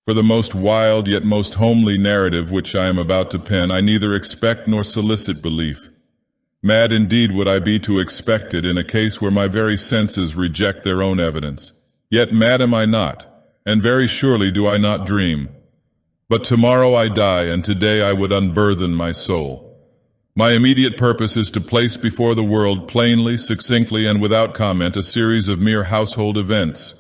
For the most wild yet most homely narrative which I am about to pen, I neither expect nor solicit belief. Mad indeed would I be to expect it in a case where my very senses reject their own evidence. Yet mad am I not, and very surely do I not dream. But tomorrow I die, and today I would unburthen my soul. My immediate purpose is to place before the world plainly, succinctly, and without comment a series of mere household events.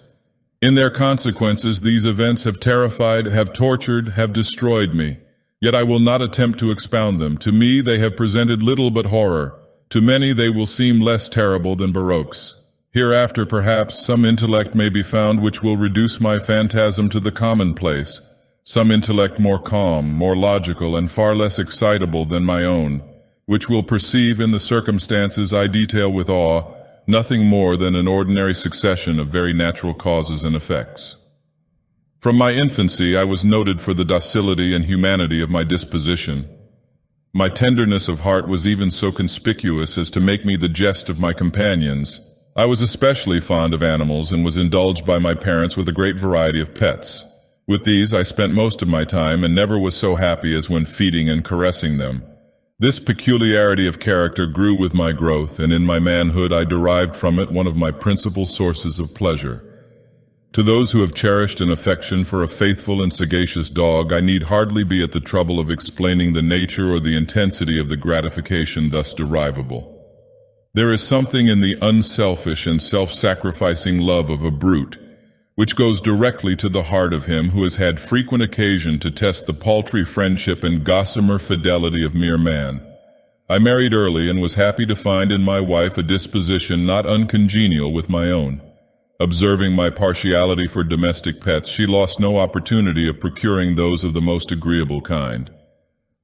In their consequences, these events have terrified, have tortured, have destroyed me. Yet I will not attempt to expound them. To me they have presented little but horror. To many they will seem less terrible than Baroque's. Hereafter perhaps some intellect may be found which will reduce my phantasm to the commonplace, some intellect more calm, more logical, and far less excitable than my own, which will perceive in the circumstances I detail with awe nothing more than an ordinary succession of very natural causes and effects. From my infancy I was noted for the docility and humanity of my disposition. My tenderness of heart was even so conspicuous as to make me the jest of my companions. I was especially fond of animals and was indulged by my parents with a great variety of pets. With these I spent most of my time and never was so happy as when feeding and caressing them. This peculiarity of character grew with my growth, and in my manhood I derived from it one of my principal sources of pleasure. To those who have cherished an affection for a faithful and sagacious dog, I need hardly be at the trouble of explaining the nature or the intensity of the gratification thus derivable. There is something in the unselfish and self-sacrificing love of a brute, which goes directly to the heart of him who has had frequent occasion to test the paltry friendship and gossamer fidelity of mere man. I married early and was happy to find in my wife a disposition not uncongenial with my own. Observing my partiality for domestic pets, she lost no opportunity of procuring those of the most agreeable kind.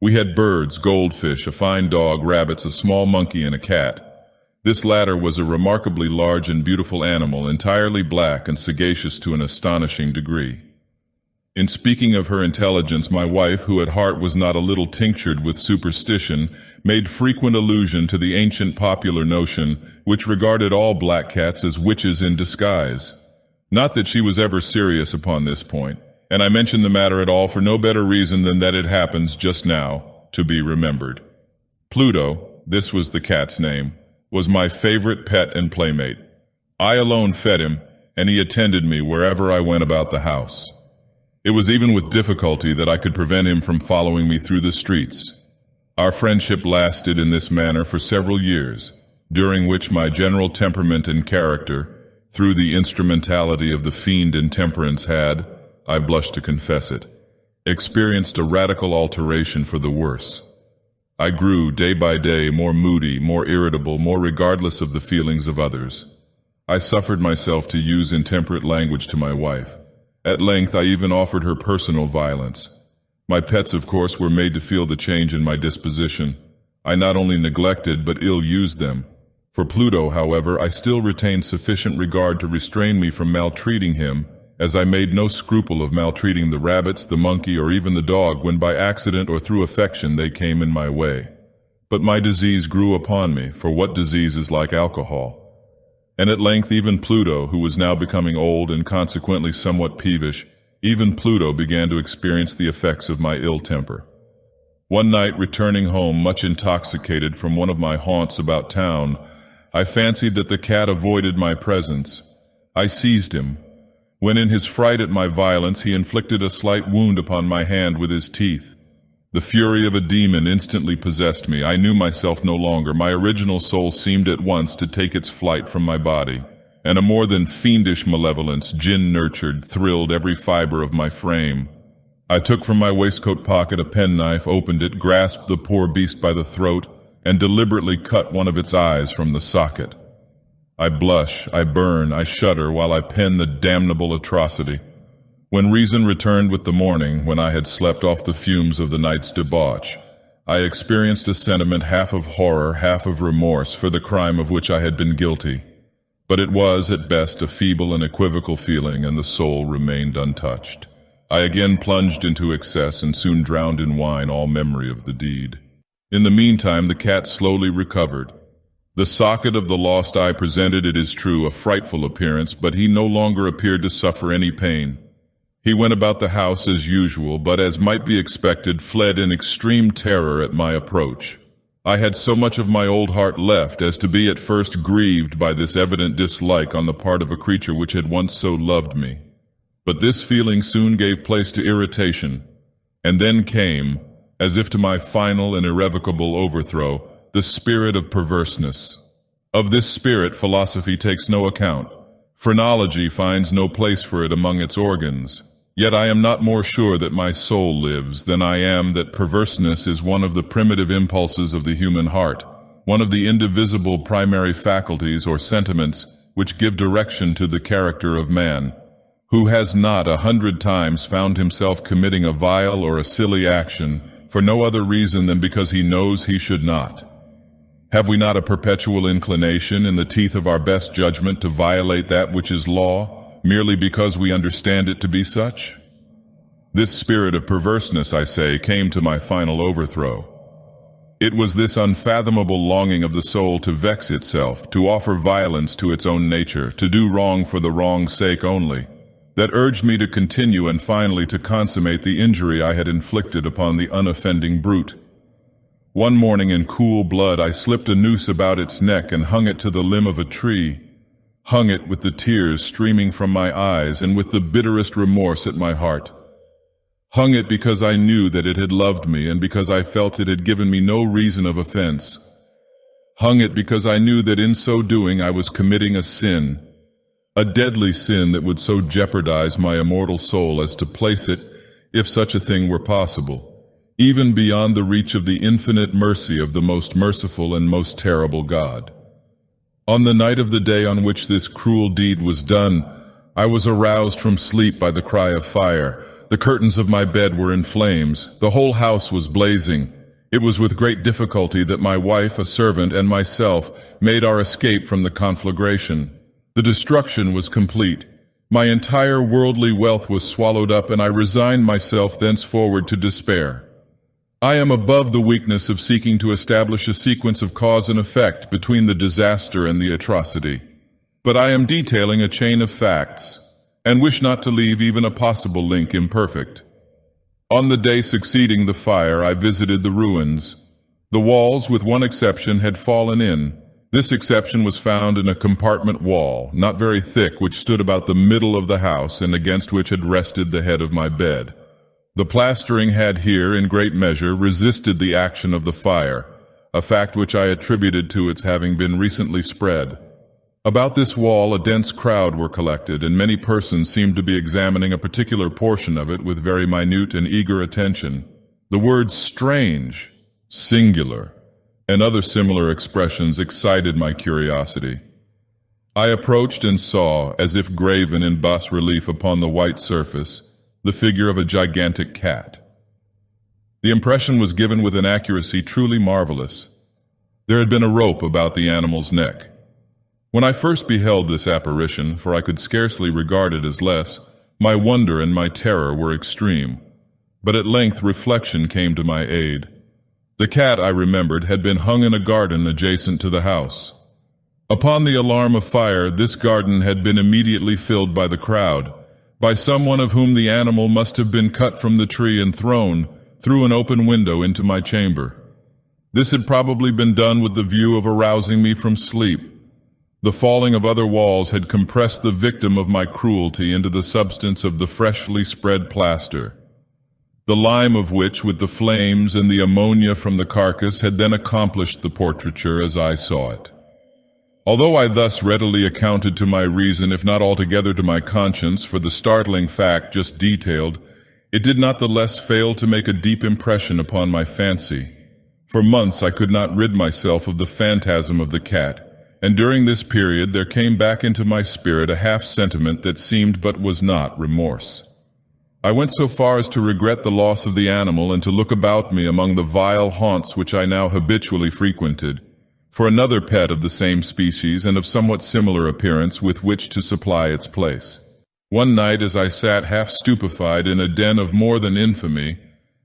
We had birds, goldfish, a fine dog, rabbits, a small monkey, and a cat. This latter was a remarkably large and beautiful animal, entirely black and sagacious to an astonishing degree. In speaking of her intelligence, my wife, who at heart was not a little tinctured with superstition, made frequent allusion to the ancient popular notion which regarded all black cats as witches in disguise. Not that she was ever serious upon this point, and I mention the matter at all for no better reason than that it happens just now to be remembered. Pluto, this was the cat's name, was my favorite pet and playmate. I alone fed him, and he attended me wherever I went about the house. It was even with difficulty that I could prevent him from following me through the streets. Our friendship lasted in this manner for several years, during which my general temperament and character, through the instrumentality of the fiend intemperance, had, I blush to confess it, experienced a radical alteration for the worse. I grew, day by day, more moody, more irritable, more regardless of the feelings of others. I suffered myself to use intemperate language to my wife. At length I even offered her personal violence. My pets, of course, were made to feel the change in my disposition. I not only neglected but ill-used them. For Pluto, however, I still retained sufficient regard to restrain me from maltreating him, as I made no scruple of maltreating the rabbits, the monkey, or even the dog when by accident or through affection they came in my way. But my disease grew upon me, for what disease is like alcohol? And at length even Pluto, who was now becoming old and consequently somewhat peevish, even Pluto began to experience the effects of my ill temper. One night, returning home much intoxicated from one of my haunts about town, I fancied that the cat avoided my presence. I seized him, when in his fright at my violence he inflicted a slight wound upon my hand with his teeth. The fury of a demon instantly possessed me. I knew myself no longer. My original soul seemed at once to take its flight from my body, and a more than fiendish malevolence, gin-nurtured, thrilled every fiber of my frame. I took from my waistcoat pocket a penknife, opened it, grasped the poor beast by the throat, and deliberately cut one of its eyes from the socket. I blush, I burn, I shudder while I pen the damnable atrocity. When reason returned with the morning, when I had slept off the fumes of the night's debauch, I experienced a sentiment half of horror, half of remorse for the crime of which I had been guilty. But it was, at best, a feeble and equivocal feeling, and the soul remained untouched. I again plunged into excess and soon drowned in wine all memory of the deed. In the meantime, the cat slowly recovered. The socket of the lost eye presented, it is true, a frightful appearance, but he no longer appeared to suffer any pain. He went about the house as usual, but as might be expected, fled in extreme terror at my approach. I had so much of my old heart left as to be at first grieved by this evident dislike on the part of a creature which had once so loved me. But this feeling soon gave place to irritation, and then came, as if to my final and irrevocable overthrow, the spirit of perverseness. Of this spirit philosophy takes no account. Phrenology finds no place for it among its organs. Yet I am not more sure that my soul lives than I am that perverseness is one of the primitive impulses of the human heart, one of the indivisible primary faculties or sentiments which give direction to the character of man. Who has not 100 times found himself committing a vile or a silly action for no other reason than because he knows he should not? Have we not a perpetual inclination in the teeth of our best judgment to violate that which is law, merely because we understand it to be such? This spirit of perverseness, I say, came to my final overthrow. It was this unfathomable longing of the soul to vex itself, to offer violence to its own nature, to do wrong for the wrong's sake only, that urged me to continue and finally to consummate the injury I had inflicted upon the unoffending brute. One morning in cool blood I slipped a noose about its neck and hung it to the limb of a tree, hung it with the tears streaming from my eyes and with the bitterest remorse at my heart. Hung it because I knew that it had loved me and because I felt it had given me no reason of offense. Hung it because I knew that in so doing I was committing a sin, a deadly sin that would so jeopardize my immortal soul as to place it, if such a thing were possible, even beyond the reach of the infinite mercy of the most merciful and most terrible God. On the night of the day on which this cruel deed was done, I was aroused from sleep by the cry of fire. The curtains of my bed were in flames. The whole house was blazing. It was with great difficulty that my wife, a servant, and myself made our escape from the conflagration. The destruction was complete. My entire worldly wealth was swallowed up, and I resigned myself thenceforward to despair. I am above the weakness of seeking to establish a sequence of cause and effect between the disaster and the atrocity. But I am detailing a chain of facts, and wish not to leave even a possible link imperfect. On the day succeeding the fire, I visited the ruins. The walls, with one exception, had fallen in. This exception was found in a compartment wall, not very thick, which stood about the middle of the house and against which had rested the head of my bed. The plastering had here, in great measure, resisted the action of the fire, a fact which I attributed to its having been recently spread. About this wall a dense crowd were collected, and many persons seemed to be examining a particular portion of it with very minute and eager attention. The words strange, singular, and other similar expressions excited my curiosity. I approached and saw, as if graven in bas-relief upon the white surface, the figure of a gigantic cat. The impression was given with an accuracy truly marvelous. There had been a rope about the animal's neck. When I first beheld this apparition, for I could scarcely regard it as less, my wonder and my terror were extreme. But at length reflection came to my aid. The cat, I remembered, had been hung in a garden adjacent to the house. Upon the alarm of fire, this garden had been immediately filled by the crowd, by someone of whom the animal must have been cut from the tree and thrown through an open window into my chamber. This had probably been done with the view of arousing me from sleep. The falling of other walls had compressed the victim of my cruelty into the substance of the freshly spread plaster, the lime of which, with the flames and the ammonia from the carcass, had then accomplished the portraiture as I saw it. Although I thus readily accounted to my reason, if not altogether to my conscience, for the startling fact just detailed, it did not the less fail to make a deep impression upon my fancy. For months I could not rid myself of the phantasm of the cat, and during this period there came back into my spirit a half-sentiment that seemed but was not remorse. I went so far as to regret the loss of the animal and to look about me among the vile haunts which I now habitually frequented, for another pet of the same species and of somewhat similar appearance with which to supply its place. One night, as I sat half stupefied in a den of more than infamy,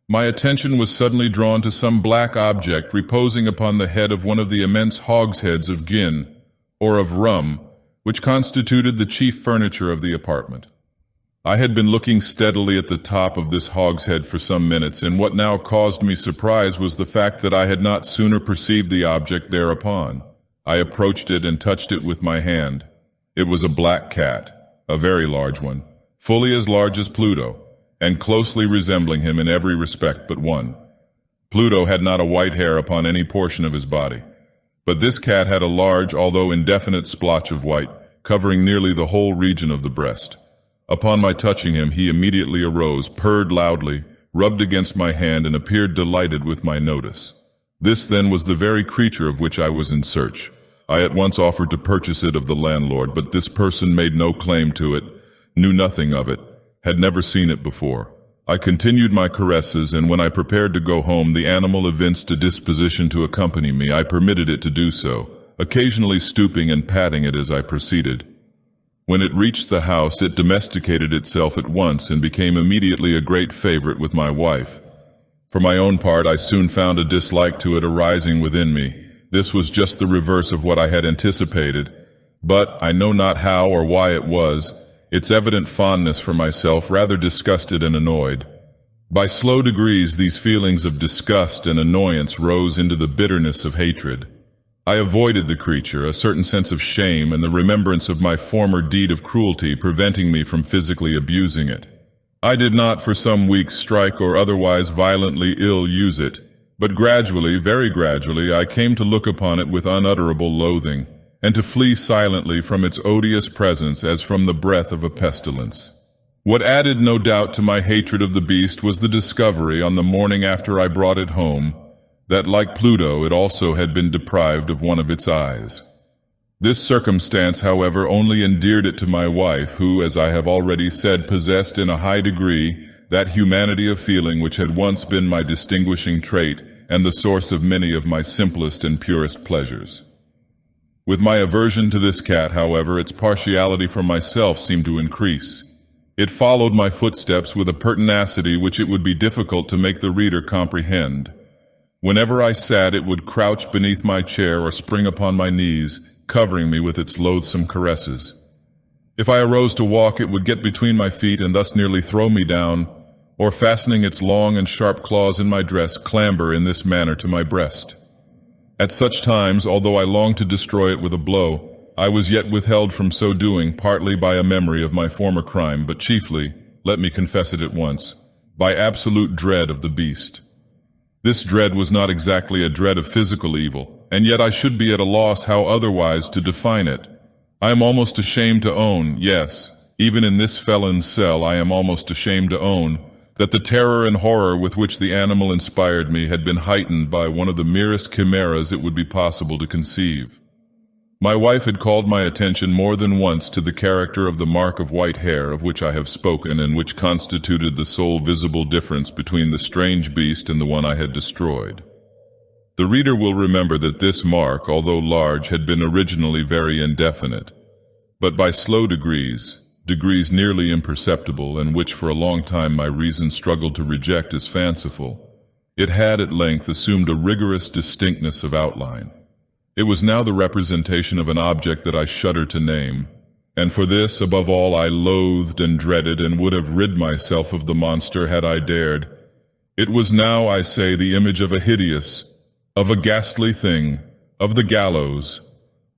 my attention was suddenly drawn to some black object reposing upon the head of one of the immense hogsheads of gin, or of rum, which constituted the chief furniture of the apartment. I had been looking steadily at the top of this hogshead for some minutes, and what now caused me surprise was the fact that I had not sooner perceived the object thereupon. I approached it and touched it with my hand. It was a black cat, a very large one, fully as large as Pluto, and closely resembling him in every respect but one. Pluto had not a white hair upon any portion of his body, but this cat had a large, although indefinite splotch of white, covering nearly the whole region of the breast. Upon my touching him, he immediately arose, purred loudly, rubbed against my hand, and appeared delighted with my notice. This, then, was the very creature of which I was in search. I at once offered to purchase it of the landlord, but this person made no claim to it, knew nothing of it, had never seen it before. I continued my caresses, and when I prepared to go home, the animal evinced a disposition to accompany me. I permitted it to do so, occasionally stooping and patting it as I proceeded. When it reached the house, it domesticated itself at once and became immediately a great favorite with my wife. For my own part, I soon found a dislike to it arising within me. This was just the reverse of what I had anticipated, but I know not how or why it was. Its evident fondness for myself rather disgusted and annoyed. By slow degrees, these feelings of disgust and annoyance rose into the bitterness of hatred. I avoided the creature, a certain sense of shame and the remembrance of my former deed of cruelty preventing me from physically abusing it. I did not for some weeks strike or otherwise violently ill-use it, but gradually, very gradually, I came to look upon it with unutterable loathing, and to flee silently from its odious presence as from the breath of a pestilence. What added no doubt to my hatred of the beast was the discovery, on the morning after I brought it home, that, like Pluto, it also had been deprived of one of its eyes. This circumstance, however, only endeared it to my wife, who, as I have already said, possessed in a high degree that humanity of feeling which had once been my distinguishing trait and the source of many of my simplest and purest pleasures. With my aversion to this cat, however, its partiality for myself seemed to increase. It followed my footsteps with a pertinacity which it would be difficult to make the reader comprehend. Whenever I sat, it would crouch beneath my chair or spring upon my knees, covering me with its loathsome caresses. If I arose to walk, it would get between my feet and thus nearly throw me down, or fastening its long and sharp claws in my dress, clamber in this manner to my breast. At such times, although I longed to destroy it with a blow, I was yet withheld from so doing, partly by a memory of my former crime, but chiefly, let me confess it at once, by absolute dread of the beast. This dread was not exactly a dread of physical evil, and yet I should be at a loss how otherwise to define it. I am almost ashamed to own, yes, even in this felon's cell I am almost ashamed to own, that the terror and horror with which the animal inspired me had been heightened by one of the merest chimeras it would be possible to conceive. My wife had called my attention more than once to the character of the mark of white hair of which I have spoken, and which constituted the sole visible difference between the strange beast and the one I had destroyed. The reader will remember that this mark, although large, had been originally very indefinite, but by slow degrees nearly imperceptible, and which for a long time my reason struggled to reject as fanciful, it had at length assumed a rigorous distinctness of outline. It was now the representation of an object that I shudder to name, and for this, above all, I loathed and dreaded and would have rid myself of the monster had I dared. It was now, I say, the image of a hideous, of a ghastly thing, of the gallows.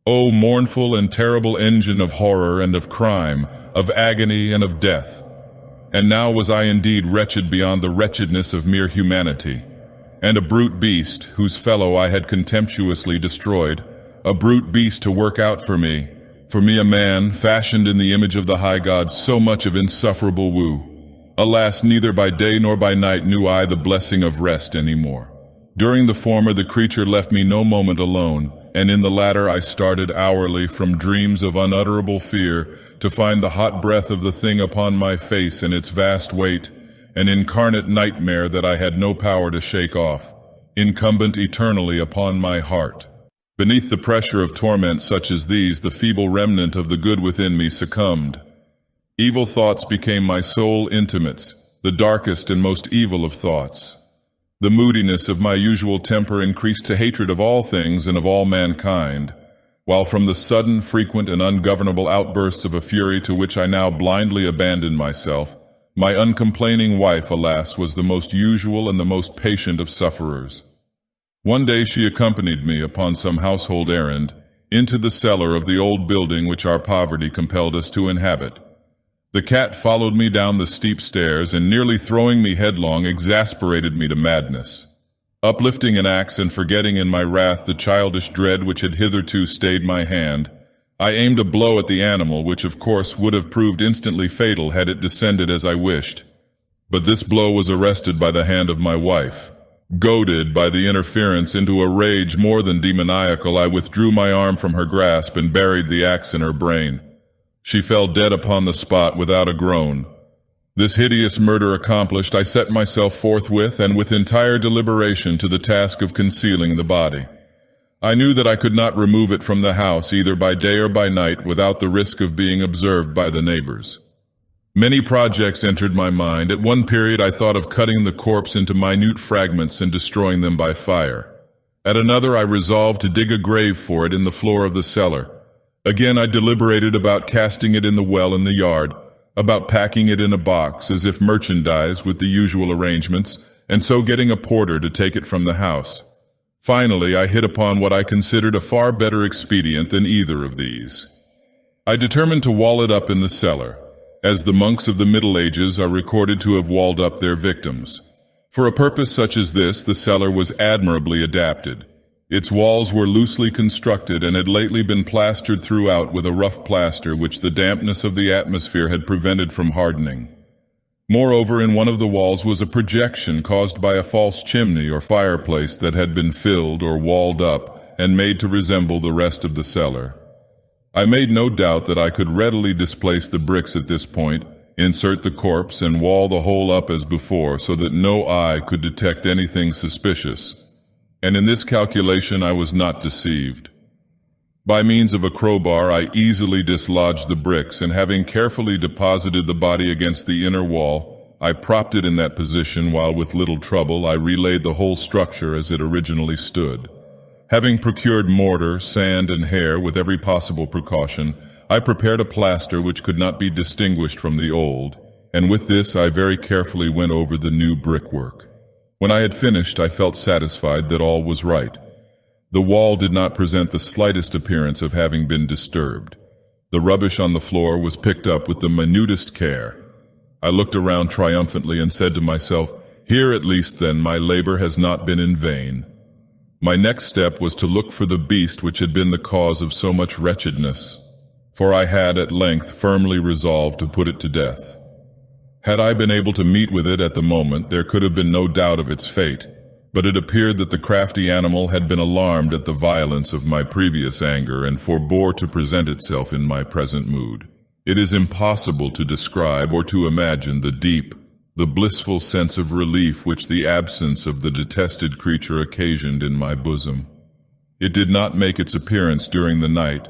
O mournful and terrible engine of horror and of crime, of agony and of death! And now was I indeed wretched beyond the wretchedness of mere humanity, and a brute beast, whose fellow I had contemptuously destroyed, a brute beast to work out for me a man, fashioned in the image of the high God, so much of insufferable woe. Alas, neither by day nor by night knew I the blessing of rest any more. During the former, the creature left me no moment alone, and in the latter I started hourly from dreams of unutterable fear to find the hot breath of the thing upon my face and its vast weight, an incarnate nightmare that I had no power to shake off, incumbent eternally upon my heart. Beneath the pressure of torments such as these, the feeble remnant of the good within me succumbed. Evil thoughts became my sole intimates, the darkest and most evil of thoughts. The moodiness of my usual temper increased to hatred of all things and of all mankind. while from the sudden, frequent, and ungovernable outbursts of a fury to which I now blindly abandoned myself, my uncomplaining wife, alas, was the most usual and the most patient of sufferers. One day she accompanied me upon some household errand into the cellar of the old building which our poverty compelled us to inhabit. The cat followed me down the steep stairs and, nearly throwing me headlong, exasperated me to madness. Uplifting an axe and forgetting in my wrath the childish dread which had hitherto stayed my hand, I aimed a blow at the animal, which of course would have proved instantly fatal had it descended as I wished. But this blow was arrested by the hand of my wife. Goaded by the interference into a rage more than demoniacal, I withdrew my arm from her grasp and buried the axe in her brain. She fell dead upon the spot without a groan. This hideous murder accomplished, I set myself forthwith and with entire deliberation to the task of concealing the body. I knew that I could not remove it from the house either by day or by night without the risk of being observed by the neighbors. Many projects entered my mind. At one period I thought of cutting the corpse into minute fragments and destroying them by fire. At another I resolved to dig a grave for it in the floor of the cellar. Again I deliberated about casting it in the well in the yard, about packing it in a box as if merchandise with the usual arrangements, and so getting a porter to take it from the house. Finally I hit upon what I considered a far better expedient than either of these. I determined to wall it up in the cellar, as the monks of the Middle Ages are recorded to have walled up their victims. For a purpose such as this, the cellar was admirably adapted. Its walls were loosely constructed and had lately been plastered throughout with a rough plaster which the dampness of the atmosphere had prevented from hardening. Moreover, in one of the walls was a projection caused by a false chimney or fireplace that had been filled or walled up and made to resemble the rest of the cellar. I made no doubt that I could readily displace the bricks at this point, insert the corpse, and wall the whole up as before so that no eye could detect anything suspicious. And in this calculation I was not deceived. By means of a crowbar I easily dislodged the bricks, and having carefully deposited the body against the inner wall, I propped it in that position while with little trouble I relaid the whole structure as it originally stood. Having procured mortar, sand, and hair with every possible precaution, I prepared a plaster which could not be distinguished from the old, and with this I very carefully went over the new brickwork. When I had finished, I felt satisfied that all was right. The wall did not present the slightest appearance of having been disturbed. The rubbish on the floor was picked up with the minutest care. I looked around triumphantly and said to myself, "Here at least, then, my labor has not been in vain." My next step was to look for the beast which had been the cause of so much wretchedness, for I had at length firmly resolved to put it to death. Had I been able to meet with it at the moment, there could have been no doubt of its fate, but it appeared that the crafty animal had been alarmed at the violence of my previous anger and forbore to present itself in my present mood. It is impossible to describe or to imagine the blissful sense of relief which the absence of the detested creature occasioned in my bosom. It did not make its appearance during the night,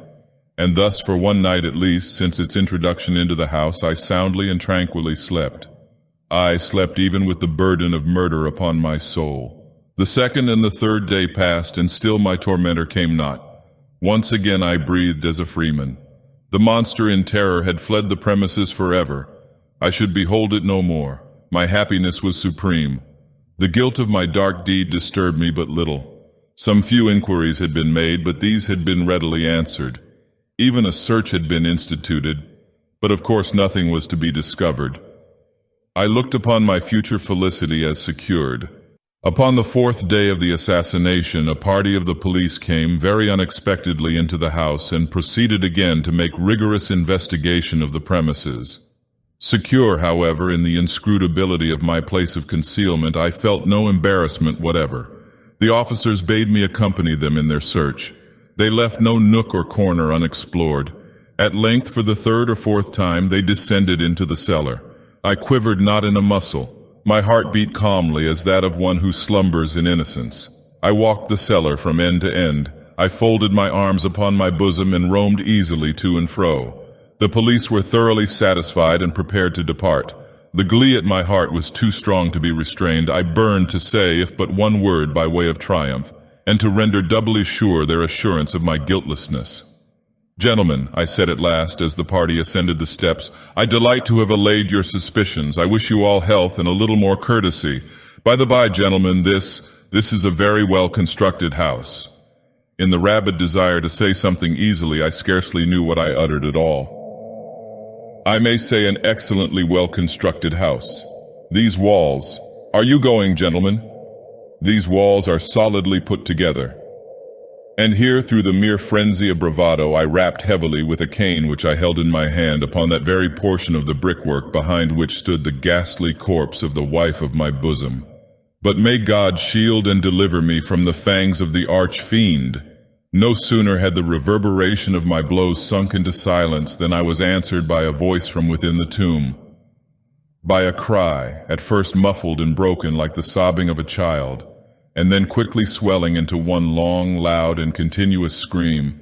and thus for one night at least since its introduction into the house I soundly and tranquilly slept. I slept even with the burden of murder upon my soul. The second and the third day passed, and still my tormentor came not. Once again I breathed as a freeman. The monster in terror had fled the premises forever. I should behold it no more. My happiness was supreme. The guilt of my dark deed disturbed me but little. Some few inquiries had been made, but these had been readily answered. Even a search had been instituted, but of course nothing was to be discovered. I looked upon my future felicity as secured. Upon the fourth day of the assassination, a party of the police came very unexpectedly into the house and proceeded again to make rigorous investigation of the premises. Secure, however, in the inscrutability of my place of concealment, I felt no embarrassment whatever. The officers bade me accompany them in their search. They left no nook or corner unexplored. At length, for the third or fourth time, they descended into the cellar. I quivered not in a muscle. My heart beat calmly as that of one who slumbers in innocence. I walked the cellar from end to end. I folded my arms upon my bosom and roamed easily to and fro. The police were thoroughly satisfied and prepared to depart. The glee at my heart was too strong to be restrained. I burned to say, if but one word by way of triumph. and to render doubly sure their assurance of my guiltlessness. "Gentlemen," I said at last, as the party ascended the steps, "I delight to have allayed your suspicions. I wish you all health and a little more courtesy. By the by, gentlemen, this is a very well-constructed house." In the rabid desire to say something easily, I scarcely knew what I uttered at all. "I may say an excellently well-constructed house. These walls— Are you going, gentlemen? These walls are solidly put together." And here, through the mere frenzy of bravado, I rapped heavily with a cane which I held in my hand upon that very portion of the brickwork behind which stood the ghastly corpse of the wife of my bosom. But may God shield and deliver me from the fangs of the arch-fiend! No sooner had the reverberation of my blows sunk into silence than I was answered by a voice from within the tomb. By a cry, at first muffled and broken like the sobbing of a child, and then quickly swelling into one long, loud, and continuous scream,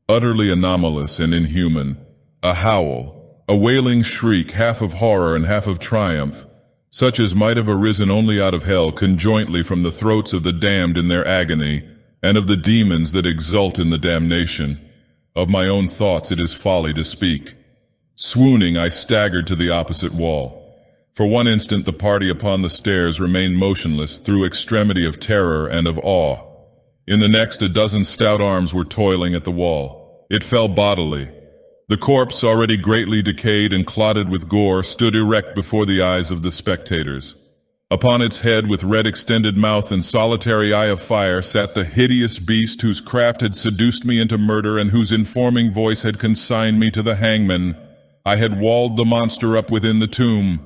utterly anomalous and inhuman, a howl, a wailing shriek, half of horror and half of triumph, such as might have arisen only out of hell conjointly from the throats of the damned in their agony, and of the demons that exult in the damnation. Of my own thoughts it is folly to speak. Swooning, I staggered to the opposite wall. For one instant the party upon the stairs remained motionless through extremity of terror and of awe. In the next, a dozen stout arms were toiling at the wall. It fell bodily. The corpse, already greatly decayed and clotted with gore, stood erect before the eyes of the spectators. Upon its head, with red extended mouth and solitary eye of fire, sat the hideous beast whose craft had seduced me into murder and whose informing voice had consigned me to the hangman. I had walled the monster up within the tomb.